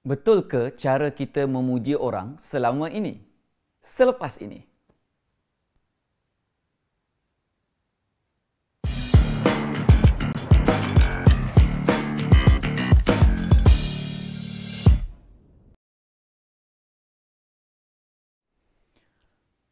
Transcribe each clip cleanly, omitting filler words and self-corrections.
Betul ke cara kita memuji orang selama ini? Selepas ini?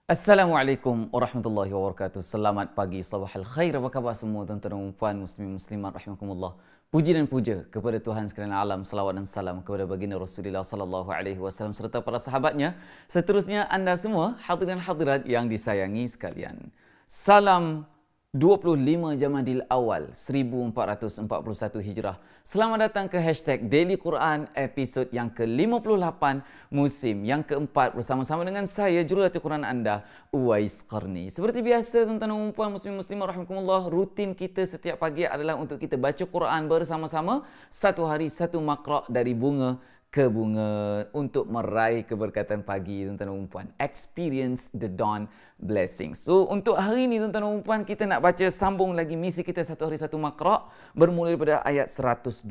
Assalamualaikum warahmatullahi wabarakatuh. Selamat pagi, sabahal khair. Apa khabar semua tuan-tuan dan puan, muslimin muslimat rahimakumullah. Puji dan puja kepada Tuhan sekalian alam, salawat dan salam kepada baginda Rasulullah sallallahu alaihi wasallam serta para sahabatnya. Seterusnya anda semua hadirin hadirat yang disayangi sekalian. Salam 25 Jamadil Awal 1441 Hijrah. Selamat datang ke hashtag Daily Quran episod yang ke-58 musim yang keempat bersama-sama dengan saya Jurulatih Quran anda Uwais Qarni. Seperti biasa tuan-tuan dan puan muslimin muslimat rahimakumullah, rutin kita setiap pagi adalah untuk kita baca Quran bersama-sama, satu hari satu makra dari bunga ke bunga untuk meraih keberkatan pagi tuan-tuan dan puan. Experience the dawn blessings. So untuk hari ini tuan-tuan dan puan, kita nak baca sambung lagi misi kita satu hari satu makra bermula daripada ayat 127.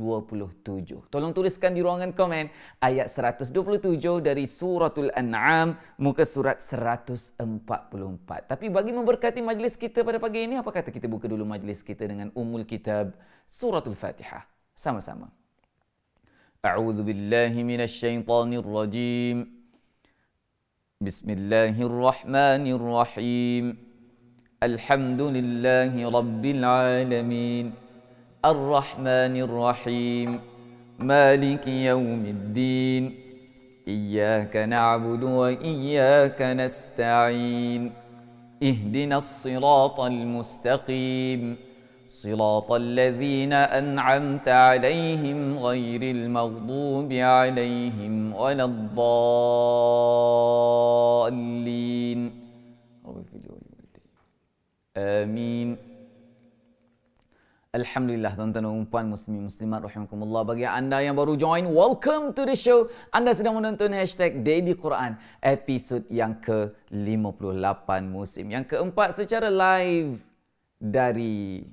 Tolong tuliskan di ruangan komen ayat 127 dari suratul An'am muka surat 144. Tapi bagi memberkati majlis kita pada pagi ini, apa kata kita buka dulu majlis kita dengan Ummul Kitab suratul Fatihah sama-sama. أعوذ بالله من الشيطان الرجيم بسم الله الرحمن الرحيم الحمد لله رب العالمين الرحمن الرحيم مالك يوم الدين إياك نعبد وإياك نستعين اهدنا الصراط المستقيم صراط الذين أنعمت عليهم غير المغضوب عليهم ولا الضالين آمين. Alhamdulillah tuan-tuan dan puan muslimin muslimat rahimakumullah. Bagi anda yang baru join, welcome to the show. Anda sedang menonton hashtag Daily Quran episod yang ke-58 musim yang keempat secara live dari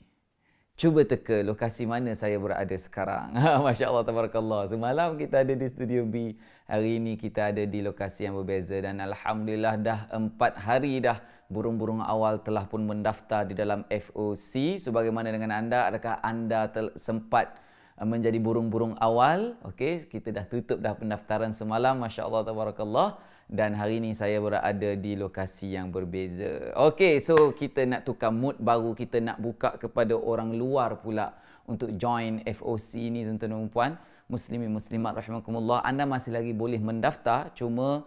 cuba teka lokasi mana saya berada sekarang. Masya Allah, tabarakallah. Semalam kita ada di Studio B. Hari ini kita ada di lokasi yang berbeza. Dan Alhamdulillah dah 4 hari dah burung-burung awal telah pun mendaftar di dalam FOC. Sebagaimana dengan anda, adakah anda sempat menjadi burung-burung awal? Okey, kita dah tutup dah pendaftaran semalam. Masya Allah, tabarakallah. Dan hari ini saya berada di lokasi yang berbeza. Okey, so kita nak tukar mood baru. Kita nak buka kepada orang luar pula untuk join FOC ni tuan-tuan dan puan. Muslimin muslimat rahimakumullah. Anda masih lagi boleh mendaftar. Cuma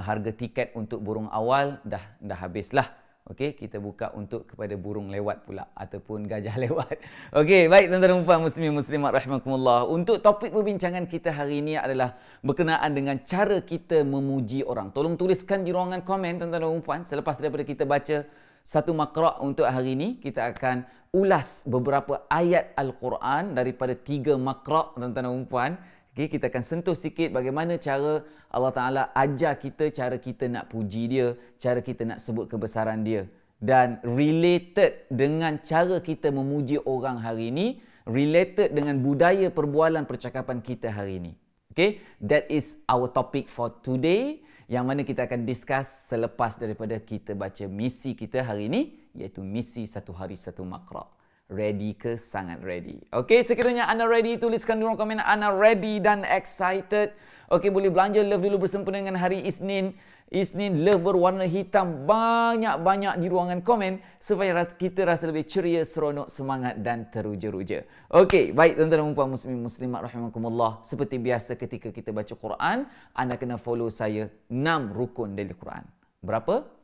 harga tiket untuk burung awal dah habislah. Okey, kita buka untuk kepada burung lewat pula ataupun gajah lewat. Okey, baik tuan-tuan dan puan muslimin muslimat rahimakumullah. Untuk topik perbincangan kita hari ini adalah berkenaan dengan cara kita memuji orang. Tolong tuliskan di ruangan komen tuan-tuan dan puan. Selepas daripada kita baca satu makra untuk hari ini, kita akan ulas beberapa ayat Al-Quran daripada 3 makra tuan-tuan dan puan. Okay, kita akan sentuh sikit bagaimana cara Allah Ta'ala ajar kita, cara kita nak puji dia, cara kita nak sebut kebesaran dia. Dan related dengan cara kita memuji orang hari ini, related dengan budaya perbualan percakapan kita hari ini. Okay, that is our topic for today, yang mana kita akan discuss selepas daripada kita baca misi kita hari ini, iaitu misi satu hari satu makra. Ready ke? Sangat ready. Okey, sekiranya anda ready, tuliskan di ruang komen anda ready dan excited. Okey, boleh belanja love dulu bersempena dengan hari Isnin. Isnin love berwarna hitam banyak-banyak di ruangan komen supaya kita rasa lebih ceria, seronok, semangat dan teruja-ruja. Okey, baik tuan-tuan dan puan muslimin muslimat rahimakumullah. Seperti biasa ketika kita baca Quran, anda kena follow saya 6 rukun dari Quran. Berapa?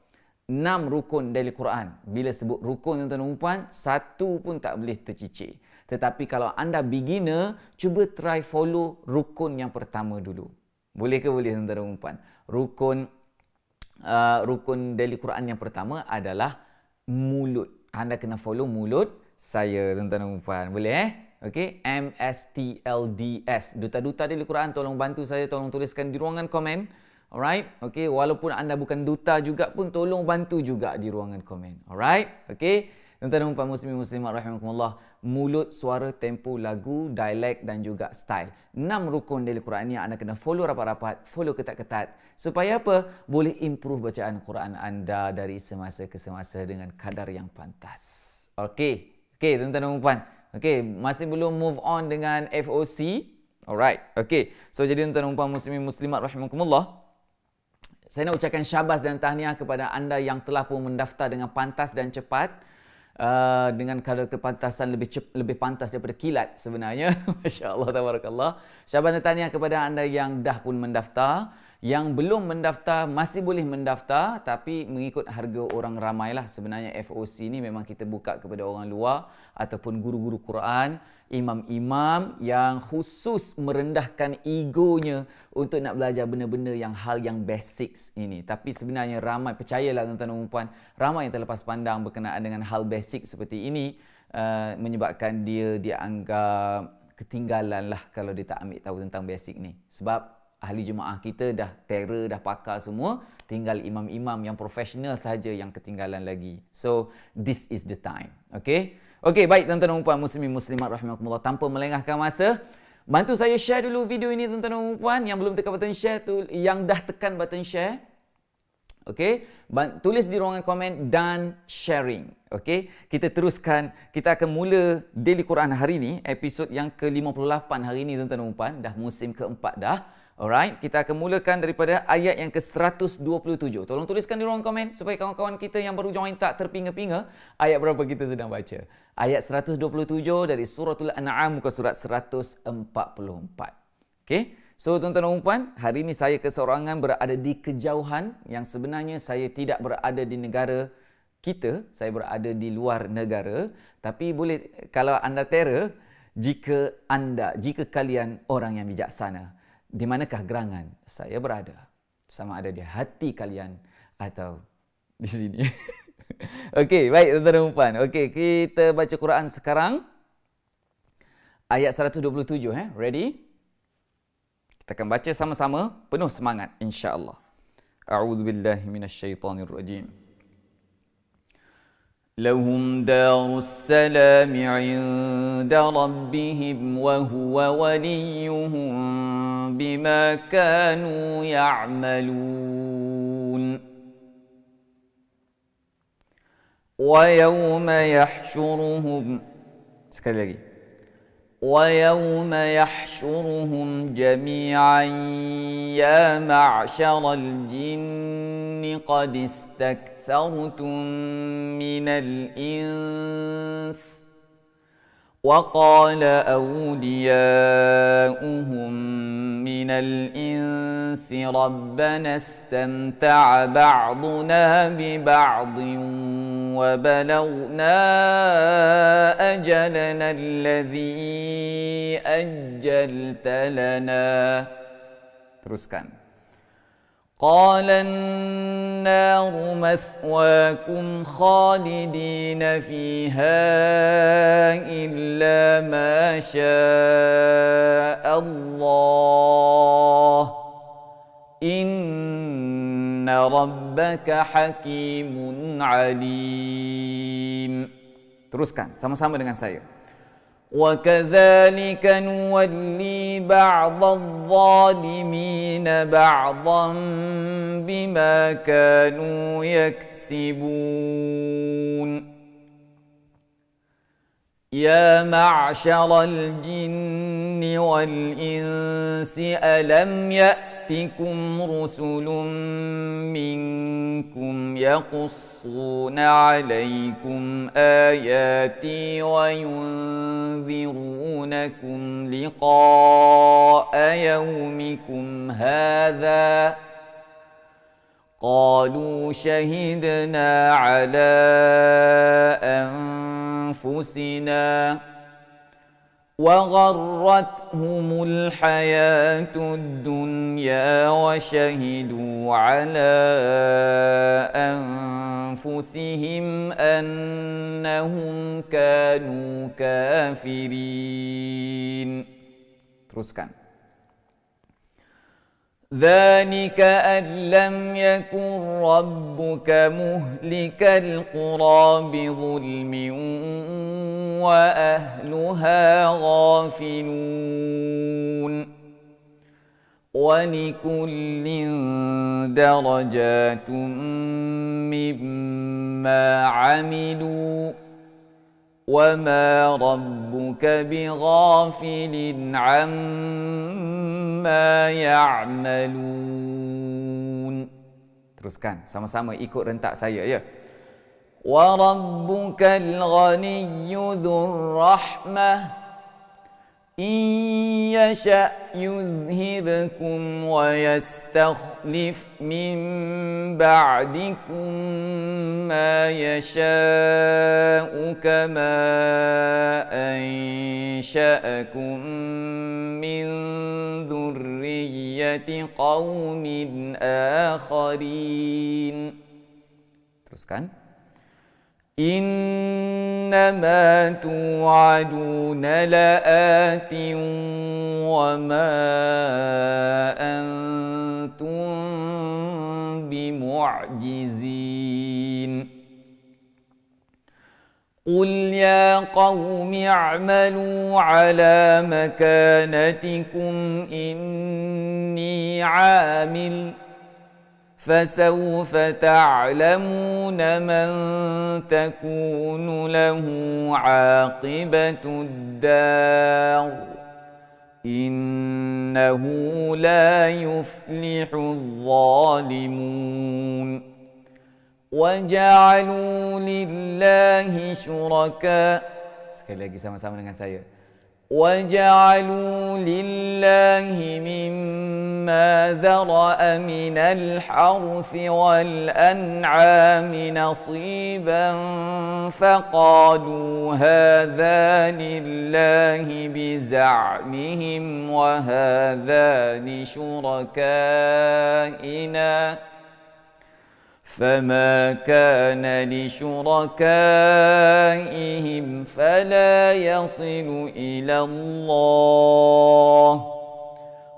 6 rukun dari Quran. Bila sebut rukun tuan-tuan dan puan, satu pun tak boleh tercicir. Tetapi kalau anda beginner, cuba try follow rukun yang pertama dulu. Boleh ke? Boleh tuan-tuan dan puan. Rukun dari Quran yang pertama adalah mulut. Anda kena follow mulut saya tuan-tuan dan puan. Boleh Okey, MSTLDS. Duta-duta dari Quran, tolong bantu saya, tolong tuliskan di ruangan komen. Alright, okay. Walaupun anda bukan duta juga pun, tolong bantu juga di ruangan komen. Alright, okay. Tuan-tuan dan puan muslimin muslimat rahimakumullah, mulut, suara, tempo, lagu, dialek dan juga style. 6 rukun dari Quran ni anda kena follow rapat-rapat, follow ketat-ketat. Supaya apa? Boleh improve bacaan Quran anda dari semasa ke semasa dengan kadar yang pantas. Okey, tuan-tuan dan puan. Okey, masih belum move on dengan FOC. Alright, okey. So jadi tuan-tuan dan puan muslimin muslimat rahimakumullah, saya nak ucapkan syabas dan tahniah kepada anda yang telah pun mendaftar dengan pantas dan cepat. Dengan kadar kepantasan lebih pantas daripada kilat sebenarnya. Masya Allah, tabarakallah. Syabas dan tahniah kepada anda yang dah pun mendaftar. Yang belum mendaftar masih boleh mendaftar, tapi mengikut harga orang ramai lah. Sebenarnya FOC ni memang kita buka kepada orang luar ataupun guru-guru Quran, imam-imam yang khusus merendahkan egonya untuk nak belajar benda-benda yang hal yang basics ini. Tapi sebenarnya ramai, percayalah tuan-tuan dan puan, ramai yang terlepas pandang berkenaan dengan hal basic seperti ini, menyebabkan dia anggap ketinggalan lah kalau dia tak ambil tahu tentang basic ni. Sebab ahli jemaah kita dah terror, dah pakar semua, tinggal imam-imam yang profesional sahaja yang ketinggalan lagi. So, this is the time. Okay? Okay, baik tuan-tuan dan puan muslimin muslimat rahimakumullah, tanpa melengahkan masa, bantu saya share dulu video ini tuan-tuan dan puan. Yang belum tekan button share tu, yang dah tekan button share, okey, tulis di ruangan komen dan sharing. Okey, kita teruskan. Kita akan mula Daily Quran hari ini, episod yang ke-58 hari ini tuan-tuan dan puan. Dah musim keempat dah. Alright, kita akan mulakan daripada ayat yang ke-127. Tolong tuliskan di ruang komen supaya kawan-kawan kita yang baru join tak terpinga-pinga ayat berapa kita sedang baca. Ayat 127 dari suratul An'am muka surat 144. Okey. So tuan-tuan dan puan, hari ini saya keseorangan berada di kejauhan yang sebenarnya saya tidak berada di negara kita, saya berada di luar negara, tapi boleh kalau anda terror jika kalian orang yang bijaksana. Di manakah gerangan saya berada? Sama ada di hati kalian atau di sini. Okey, baik tuan-tuan dan puan. Okey, kita baca Quran sekarang. Ayat 127, ready? Kita akan baca sama-sama penuh semangat insya-Allah. A'udzubillahi minasyaitonirrajim. لهم دار السلام عند ربهم وهو وليهم بما كانوا يعملون ويوم يحشرهم sekali lagi ويوم يحشرهم جميعا يا معشر الجن قد استكثرتم من الإنس وقال أولياؤهم من الإنس ربنا استمتع بعضنا ببعض وبلغنا أجلنا الذي أجلت لنا. Teruskan. قال النار مثواكم خالدين فيها إلا ما شاء الله إن ربك حكيم عليم. Teruskan sama-sama dengan saya. وكذلك نولي بعض الظالمين بعضا بما كانوا يكسبون يا معشر الجن والإنس ألم يأتكم رسل منكم يقصون عليكم آياتي وينذرونكم لقاء يومكم هذا قالوا شهدنا على أنفسنا وغرتهم الحياة الدنيا وشهدوا على أنفسهم أنهم كانوا كافرين. Teruskan. ذلك أن لم يكن ربك مهلك القرى بظلم وأهلها غافلون ولكل درجات مما عملوا وما ربك بغافل عما يعملون. Teruskan sama-sama ikut rentak saya ya. Wa rabbukal ghaniyyu dzur rahmah in yasha' yuzhibkum wa yastakhlif min ba'dikum ma yasha'u kama ansha'akum min dhurriyyati qaumin akharin. Teruskan. إنما توعدون لآت وما أنتم بمعجزين قل يا قوم اعملوا على مكانتكم إني عامل فسوف تعلمون من تكون له عاقبة الدار إنه لا يفلح الظالمون وجعلوا لله شركاء. Sekali lagi sama-sama dengan saya. وَجَعَلُوا لِلَّهِ مِمَّا ذَرَأَ مِنَ الْحَرْثِ وَالْأَنْعَامِ نَصِيبًا فَقَالُوا هَذَا لِلَّهِ بِزَعْمِهِمْ وَهَذَا لِشُرَكَائِنَا فما كان لشركائهم فلا يصل إلى الله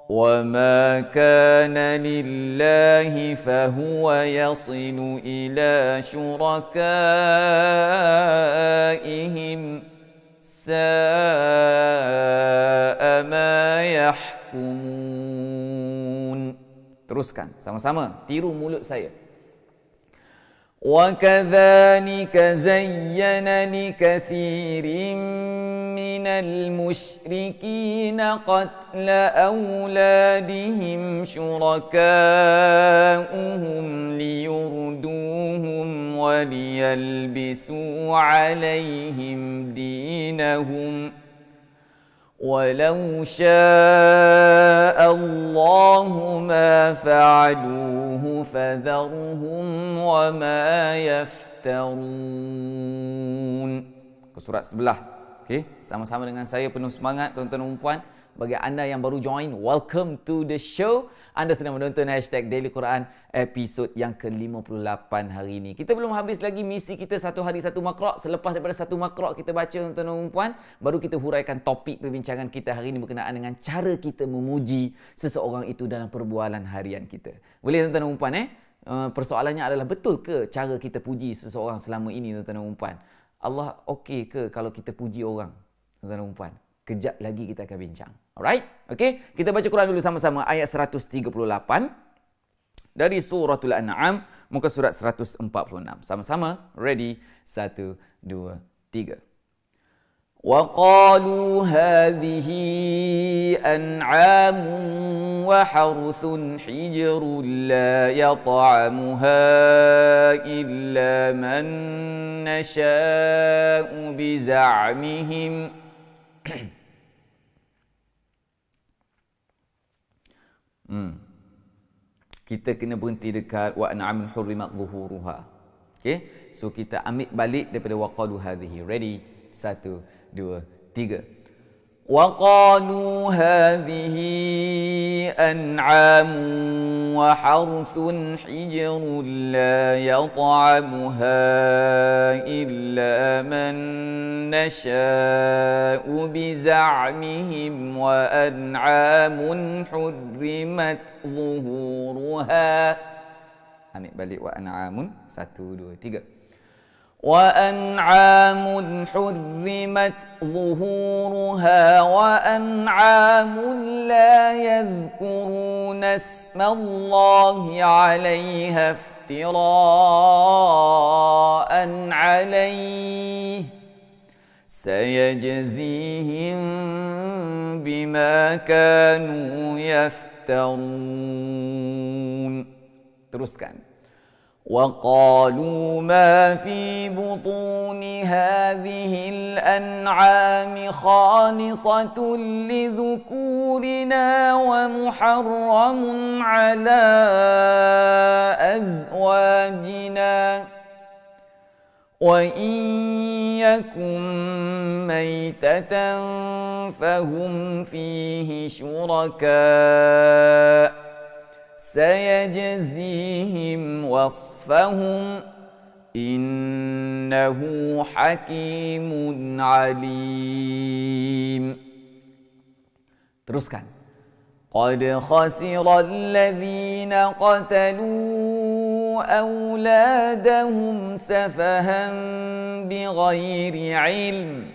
وما كان لله فهو يصل إلى شركائهم ساء ما يحكمون. Teruskan sama-sama, tiru mulut saya. وَكَذَلِكَ زَيَّنَ لِكَثِيرٍ مِّنَ الْمُشْرِكِينَ قَتْلَ أَوْلَادِهِمْ شُرَكَاؤُهُمْ لِيُرْدُوهُمْ وَلِيَلْبِسُوا عَلَيْهِمْ دِينَهُمْ وَلَوْ شَاءَ اللَّهُ مَا فَعَلُوهُ فَذَرْهُمْ وَمَا يَفْتَرُونَ. Ke surat sebelah. Okey, sama-sama dengan saya penuh semangat tuan-tuan dan puan. Bagi anda yang baru join, welcome to the show. Anda sedang menonton Hashtag Daily Quran episod yang ke-58 hari ini. Kita belum habis lagi misi kita satu hari satu makra'. Selepas daripada satu makra' kita baca tuan-tuan dan puan, baru kita huraikan topik perbincangan kita hari ini berkenaan dengan cara kita memuji seseorang itu dalam perbualan harian kita. Boleh tuan-tuan dan puan persoalannya adalah betul ke cara kita puji seseorang selama ini tuan-tuan dan puan? Allah okey ke kalau kita puji orang tuan-tuan dan puan? Kejap lagi kita akan bincang. Alright? Okey, kita baca Quran dulu sama-sama ayat 138 dari suratul An'am muka surat 146. Sama-sama, ready? 1 2 3. وَقَالُوا هَذِهِ أَنْعَامٌ وَحَرْثٌ حِجْرٌ لَا يَطْعَمُهَا إِلَّا مَن نَّشَاءُ بِزَعْمِهِمْ Kita kena berhenti dekat wa an'amun hurrimat zuhuruha. Okey, so kita ambil balik daripada waqalu hadhihi. Ready? 1 2 3. وقالوا هذه أنعام وحرث حجر لا يطعمها إلا من نشاء بزعمهم وأنعام حرمت ظهورها. Ambil balik وأنعام 1, 2, 3. وأنعام حرمت ظهورها وأنعام لا يذكرون اسم الله عليها افتراء عليه سيجزيهم بما كانوا يفترون. Teruskan. وقالوا ما في بطون هذه الأنعام خالصة لذكورنا ومحرم على أزواجنا وإن يكن ميتة فهم فيه شركاء سيجزيهم وصفهم إنه حكيم عليم. Teruskan. قد خسر الذين قتلوا أولادهم سفها بغير علم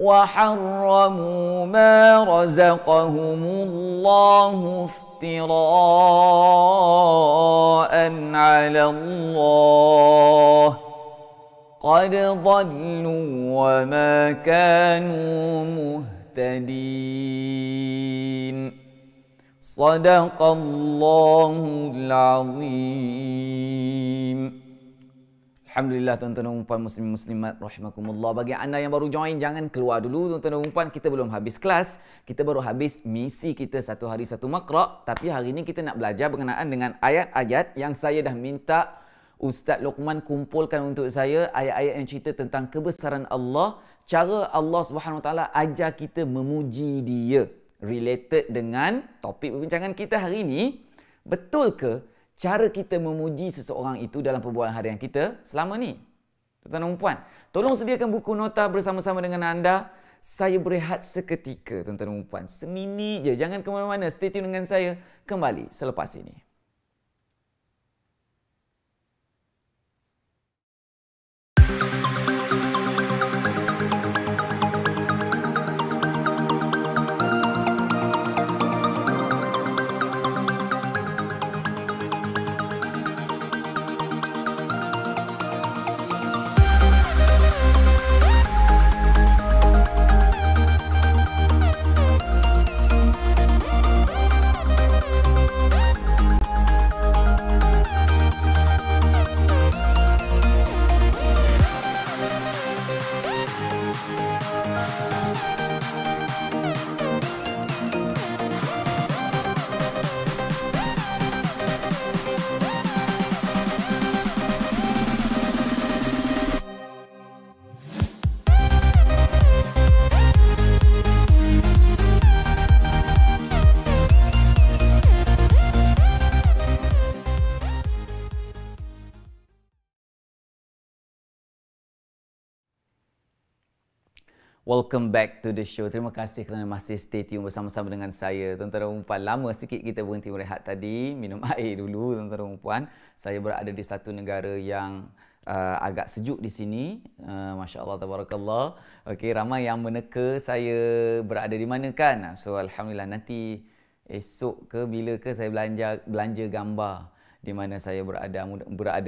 وحرموا ما رزقهم الله افتراء على الله قد ضلوا وما كانوا مهتدين. صدق الله العظيم. Alhamdulillah tuan-tuan dan puan muslim muslimat rahimakumullah. Bagi anda yang baru join, jangan keluar dulu tuan-tuan dan puan. Kita belum habis kelas. Kita baru habis misi kita satu hari satu makra. Tapi hari ini kita nak belajar berkenaan dengan ayat-ayat yang saya dah minta Ustaz Luqman kumpulkan untuk saya. Ayat-ayat yang cerita tentang kebesaran Allah. Cara Allah SWT ajar kita memuji Dia. Related dengan topik perbincangan kita hari ini. Betul ke cara kita memuji seseorang itu dalam perbualan harian kita selama ni? Tuan-tuan dan puan, tolong sediakan buku nota bersama-sama dengan anda. Saya berehat seketika, tuan-tuan dan puan. Seminit je, jangan ke mana-mana. Stay tune dengan saya. Kembali selepas ini. Welcome back to the show. Terima kasih kerana masih stay tune bersama-sama dengan saya. Tuan-tuan dan puan, lama sikit kita berhenti berehat tadi. Minum air dulu, tuan-tuan dan puan. Saya berada di satu negara yang agak sejuk di sini. Masya Allah, tabarakallah. Okey, ramai yang meneka saya berada di mana kan. So, Alhamdulillah, nanti esok ke bila ke saya belanja gambar di mana saya berada.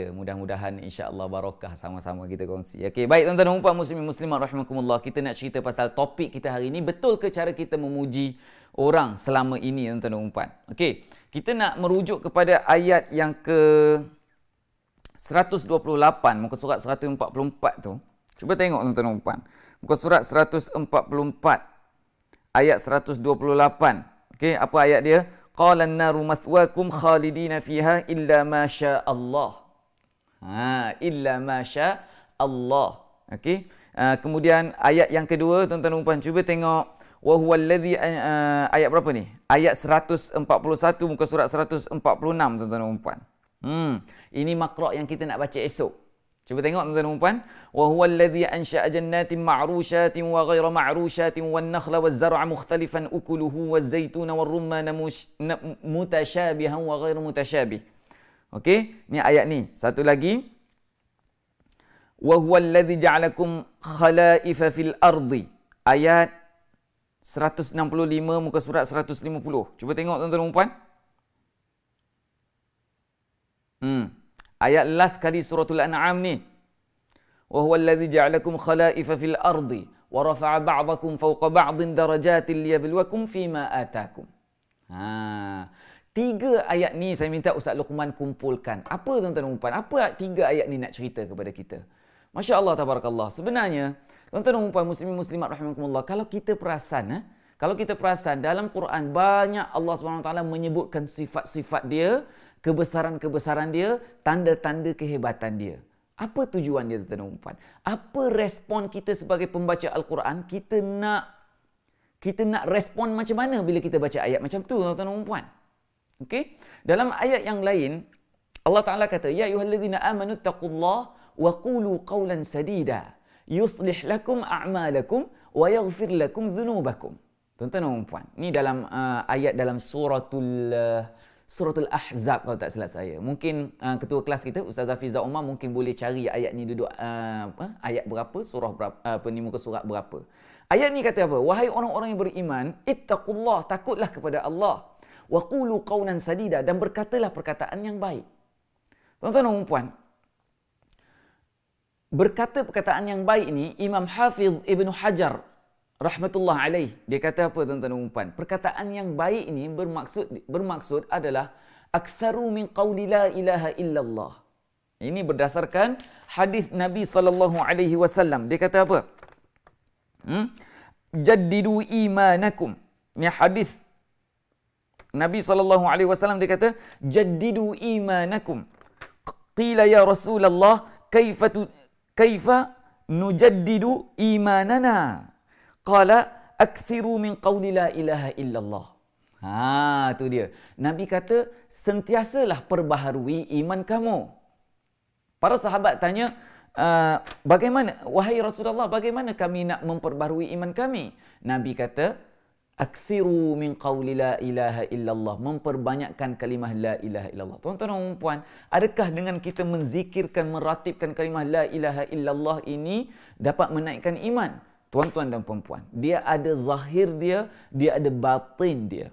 Mudah-mudahan insya-Allah barakah sama-sama kita kongsi. Okey, baik tuan-tuan dan puan muslimin muslimat rahimakumullah. Kita nak cerita pasal topik kita hari ini. Betul ke cara kita memuji orang selama ini tuan-tuan dan puan? Okey, kita nak merujuk kepada ayat yang ke 128 muka surat 144 tu. Cuba tengok tuan-tuan dan puan. Muka surat 144 ayat 128. Okey, apa ayat dia? Qala an-naru mathwaakum khalidina fiha illa ma syaa Allah. Illa ma syaa Allah. Okey. Kemudian ayat yang kedua tuan-tuan dan puan, cuba tengok Wa huwa alladhi ayat berapa ni? Ayat 141 muka surat 146 tuan-tuan dan puan. Ini makra' yang kita nak baca esok. Cuba tengok tuan-tuan dan puan. Wa huwa alladhi ansha'a jannatin ma'rushatin wa ghayra ma'rushatin wan nakhla waz zar'a mukhtalifan ukuluhu waz zaituna war rumman mutashabihan wa ghayra mutasyabih. Okey, ni ayat ni. Satu lagi. Wa huwa alladhi ja'alakum khalaifa fil ardi. Ayat 165 muka surat 150. Cuba tengok tuan-tuan dan puan. Ayat last kali suratul An'am ni. Wa huwa alladhi ja'alakum khalaifa fil ardi wa rafa'a ba'dakum fawqa ba'din darajatin liyabluwakum fima atakum. Tiga ayat ni saya minta Ustaz Luqman kumpulkan. Apa tuan-tuan dan puan? Apa tiga ayat ni nak cerita kepada kita? Masya-Allah tabarakallah. Sebenarnya tuan-tuan dan puan muslimin muslimat rahimakumullah, kalau kita perasan dalam Quran banyak Allah SWT menyebutkan sifat-sifat dia, kebesaran-kebesaran dia, tanda-tanda kehebatan dia. Apa tujuan dia tuan-tuan dan puan? Apa respon kita sebagai pembaca Al-Quran? Kita nak respon macam mana bila kita baca ayat macam tu tuan-tuan dan puan? Okey? Dalam ayat yang lain Allah Taala kata, ya ayyuhallazina amanu taqullaha wa qulu qawlan sadida yuslih lakum a'malakum wa yaghfir lakum dhunubakum. Tuan-tuan dan puan, ni dalam ayat dalam Suratul Ahzab kalau tak silap saya. Mungkin ketua kelas kita Ustaz Hafiza Umar mungkin boleh cari ayat ni duduk ayat berapa, surah berapa, muka surat berapa. Ayat ni kata apa? Wahai orang-orang yang beriman, ittaqullah, takutlah kepada Allah. Wa qulu qawlan sadida, dan berkatalah perkataan yang baik. Tuan-tuan dan puan, berkata perkataan yang baik ni Imam Hafiz Ibn Hajar rahmatullah alaih, dia kata apa tuan-tuan dan puan? Perkataan yang baik ini bermaksud adalah aktsaru min qawli la ilaha illallah. Ini berdasarkan hadis Nabi sallallahu alaihi wasallam. Dia kata apa? Jaddidu imanakum. Ini hadis Nabi sallallahu alaihi wasallam, dia kata jaddidu imanakum. Qila ya Rasulullah kaifa nujaddidu imanana? Qala akthiru min qawli la ilaha illallah. Tu dia. Nabi kata sentiasalah perbaharui iman kamu. Para sahabat tanya, bagaimana wahai Rasulullah, bagaimana kami nak memperbaharui iman kami? Nabi kata akthiru min qawli la ilaha illallah, memperbanyakkan kalimah la ilaha illallah. Tuan-tuan dan puan, adakah dengan kita menzikirkan, meratibkan kalimah la ilaha illallah ini dapat menaikkan iman? Tuan-tuan dan puan-puan, dia ada zahir dia, dia ada batin dia.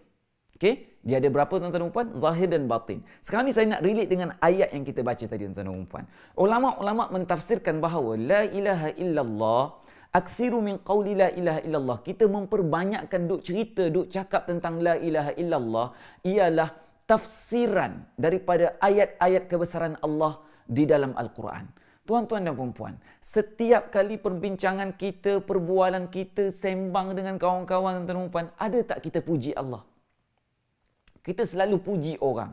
Okey? Dia ada berapa tuan-tuan dan puan? Zahir dan batin. Sekarang ni saya nak relate dengan ayat yang kita baca tadi tuan-tuan dan puan. Ulama-ulama mentafsirkan bahawa la ilaha illallah, akthiru min qawli la ilaha illallah, kita memperbanyakkan duk cerita, duk cakap tentang la ilaha illallah, ialah tafsiran daripada ayat-ayat kebesaran Allah di dalam Al-Quran. Tuan-tuan dan puan-puan, setiap kali perbincangan kita, perbualan kita, sembang dengan kawan-kawan, tuan-tuan dan puan, ada tak kita puji Allah? Kita selalu puji orang.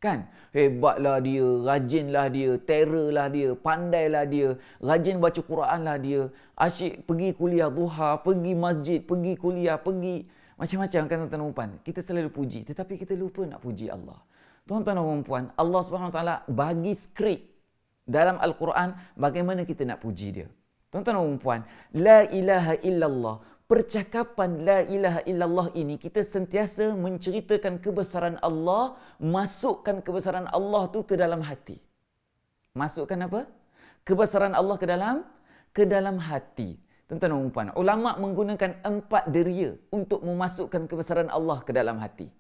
Kan? Hebatlah dia, rajinlah dia, terrorlah dia, pandailah dia, rajin baca Quranlah dia, asyik pergi kuliah duha, pergi masjid, pergi kuliah, pergi macam-macam kan tuan-tuan dan puan. Kita selalu puji, tetapi kita lupa nak puji Allah. Tuan-tuan dan puan, Allah Subhanahu Wa Taala bagi skrip dalam Al-Quran bagaimana kita nak puji dia. Tuan-tuan dan puan, la ilaha illallah, percakapan la ilaha illallah ini kita sentiasa menceritakan kebesaran Allah, masukkan kebesaran Allah tu ke dalam hati. Masukkan apa? Kebesaran Allah ke dalam hati. Tuan-tuan dan puan, ulama menggunakan 4 deria untuk memasukkan kebesaran Allah ke dalam hati.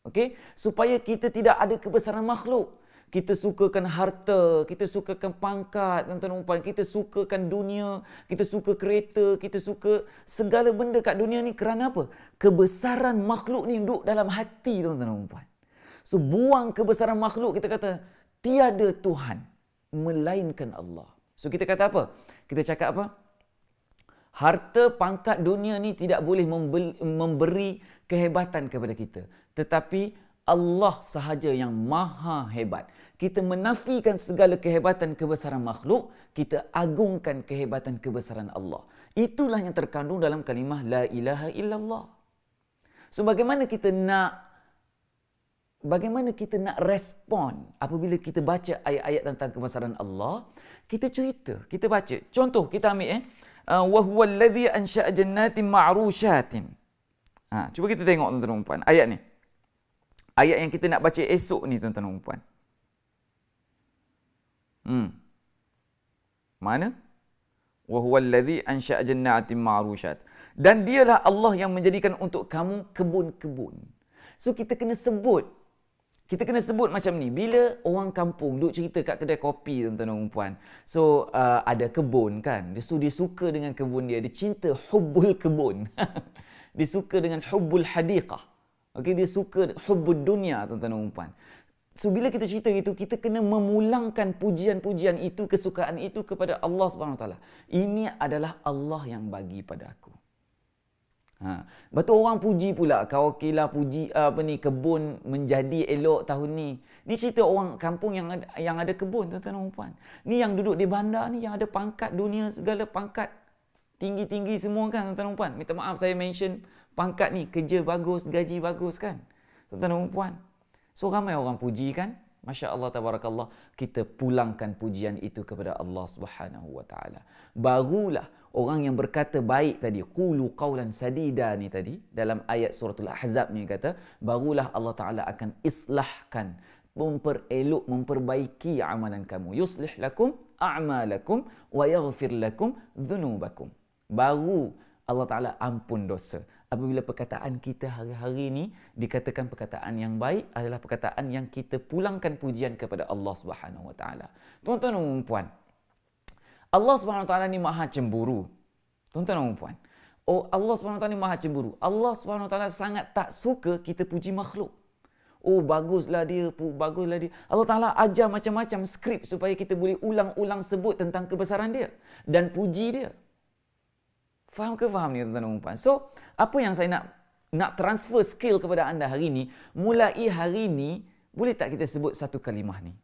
Okey? Supaya kita tidak ada kebesaran makhluk. Kita sukakan harta, kita sukakan pangkat, tuan-tuan dan puan, kita sukakan dunia, kita suka kereta, kita suka segala benda kat dunia ni kerana apa? Kebesaran makhluk ni duduk dalam hati, tuan-tuan dan puan. So buang kebesaran makhluk, kita kata tiada Tuhan melainkan Allah. So kita kata apa? Kita cakap apa? Harta, pangkat dunia ni tidak boleh memberi kehebatan kepada kita. Tetapi Allah sahaja yang maha hebat. Kita menafikan segala kehebatan kebesaran makhluk, kita agungkan kehebatan kebesaran Allah. Itulah yang terkandung dalam kalimah la ilaha illallah. So bagaimana kita nak respon apabila kita baca ayat-ayat tentang kebesaran Allah? Kita cerita, kita baca. Contoh kita ambil wa huwal ladzi ansha'a jannatin ma'rushatin. Cuba kita tengok tuan-tuan dan puan, ayat ni. Ayat yang kita nak baca esok ni tuan-tuan dan puan. Mana? Wa huwal ladzi ansha'a jannatin ma'rushat. Dan dialah Allah yang menjadikan untuk kamu kebun-kebun. So kita kena sebut. Kita kena sebut macam ni. Bila orang kampung duduk cerita kat kedai kopi tuan-tuan dan puan. So ada kebun kan. So dia suka dengan kebun dia. Dia cinta hubbul kebun. Dia suka dengan hubbul hadiqah. Okey, dia suka hubbud dunia tuan-tuan dan puan. So bila kita cerita itu, kita kena memulangkan pujian-pujian itu, kesukaan itu kepada Allah Subhanahu Wa Taala. Ini adalah Allah yang bagi pada aku. Betul orang puji pula, kau okeylah puji kebun menjadi elok tahun ni. Ni cerita orang kampung yang ada kebun tuan-tuan dan puan. Ni yang duduk di bandar ni yang ada pangkat dunia, segala pangkat tinggi-tinggi semua kan tuan-tuan dan puan. Minta maaf saya mention pangkat ni, kerja bagus, gaji bagus kan tuan-tuan dan puan. So ramai orang puji kan? Masya Allah, tabarakallah. Kita pulangkan pujian itu kepada Allah Subhanahu Wa Taala. Barulah orang yang berkata baik tadi, qulu qawlan sadida ni tadi, dalam ayat suratul Ahzab ni kata, barulah Allah Taala akan islahkan, memperelok, memperbaiki amalan kamu. Yuslih lakum a'malakum wa yaghfir lakum dhunubakum. Baru Allah Taala ampun dosa. Apabila perkataan kita hari-hari ni dikatakan perkataan yang baik, adalah perkataan yang kita pulangkan pujian kepada Allah Subhanahu Wa Taala. Tuan-tuan dan puan, Allah Subhanahu Wa Taala ni maha cemburu. Tuan-tuan dan puan, Allah Subhanahu Wa Taala ni maha cemburu. Allah Subhanahu Wa Taala sangat tak suka kita puji makhluk. Baguslah dia, baguslah dia. Allah Taala ajar macam-macam skrip supaya kita boleh ulang-ulang sebut tentang kebesaran dia dan puji dia. Faham ke faham ni tuan-tuan dan puan? So, apa yang saya nak transfer skill kepada anda hari ni, mulai hari ni, boleh tak kita sebut satu kalimah ni?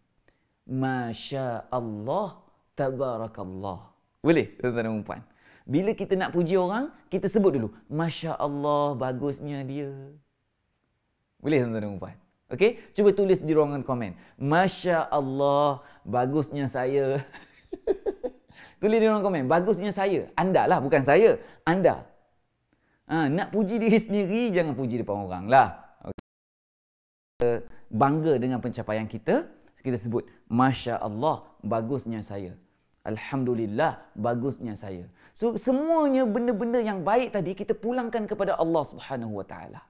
Masya Allah, tabarakallah. Boleh tuan-tuan dan puan? Bila kita nak puji orang, kita sebut dulu, Masya Allah, bagusnya dia. Boleh tuan-tuan dan puan? Okey, cuba tulis di ruangan komen. Masya Allah, bagusnya saya. Tulis di ruangan komen. Bagusnya saya. Anda lah, bukan saya. Anda. Nak puji diri sendiri, jangan puji depan orang lah. Okay. Bangga dengan pencapaian kita, kita sebut, Masya Allah, bagusnya saya. Alhamdulillah, bagusnya saya. So, semuanya benda-benda yang baik tadi, kita pulangkan kepada Allah Subhanahu Wa Taala.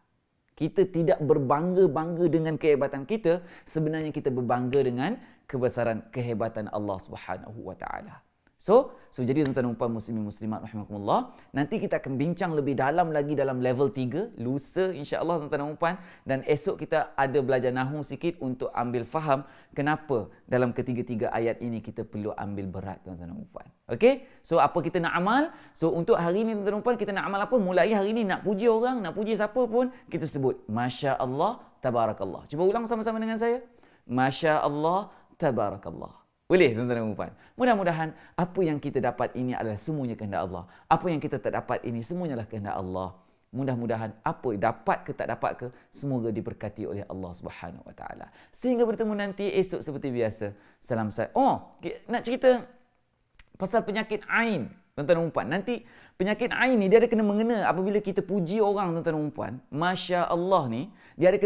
Kita tidak berbangga-bangga dengan kehebatan kita, sebenarnya kita berbangga dengan kebesaran kehebatan Allah Subhanahu Wa Taala. So jadi tuan-tuan dan puan muslimin muslimat rahimakumullah, nanti kita akan bincang lebih dalam lagi dalam level 3 lusa insya-Allah tuan-tuan dan puan, dan esok kita ada belajar nahwu sikit untuk ambil faham kenapa dalam ketiga-tiga ayat ini kita perlu ambil berat tuan-tuan dan puan. Okey? So apa kita nak amal? So untuk hari ini tuan-tuan dan puan, kita nak amal apa? Mulai hari ini nak puji orang, nak puji siapa pun, kita sebut Masya Allah, tabarakallah. Cuba ulang sama-sama dengan saya. Masya Allah, tabarakallah. Boleh tuan-tuan dan puan? Mudah-mudahan apa yang kita dapat ini adalah semuanya kehendak Allah. Apa yang kita tak dapat ini semuanya adalah kehendak Allah. Mudah-mudahan apa dapat ke tak dapat ke, semoga diberkati oleh Allah Subhanahu Wa Taala. Sehingga bertemu nanti esok seperti biasa. Salam saya. Nak cerita pasal penyakit ain. Tuan-tuan dan puan, nanti penyakit ain ni dia ada kena mengena apabila kita puji orang tuan-tuan dan puan. Masya Allah ni dia ada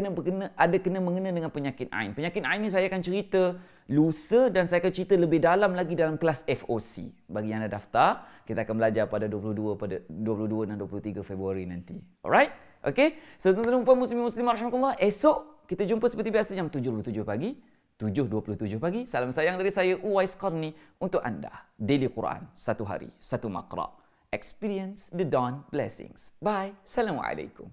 kena mengena dengan penyakit ain. Penyakit ain ni saya akan cerita lusa dan saya akan cerita lebih dalam lagi dalam kelas FOC. Bagi yang dah daftar, kita akan belajar pada 22 dan 23 Februari nanti. Alright? Okay? So tuan-tuan dan puan muslimin muslimat rahimakumullah, esok kita jumpa seperti biasa jam 7.27 pagi. 7.27 pagi. Salam sayang dari saya Uwais Qarni untuk anda. Daily Quran, satu hari, satu maqra. Experience the dawn blessings. Bye. Assalamualaikum.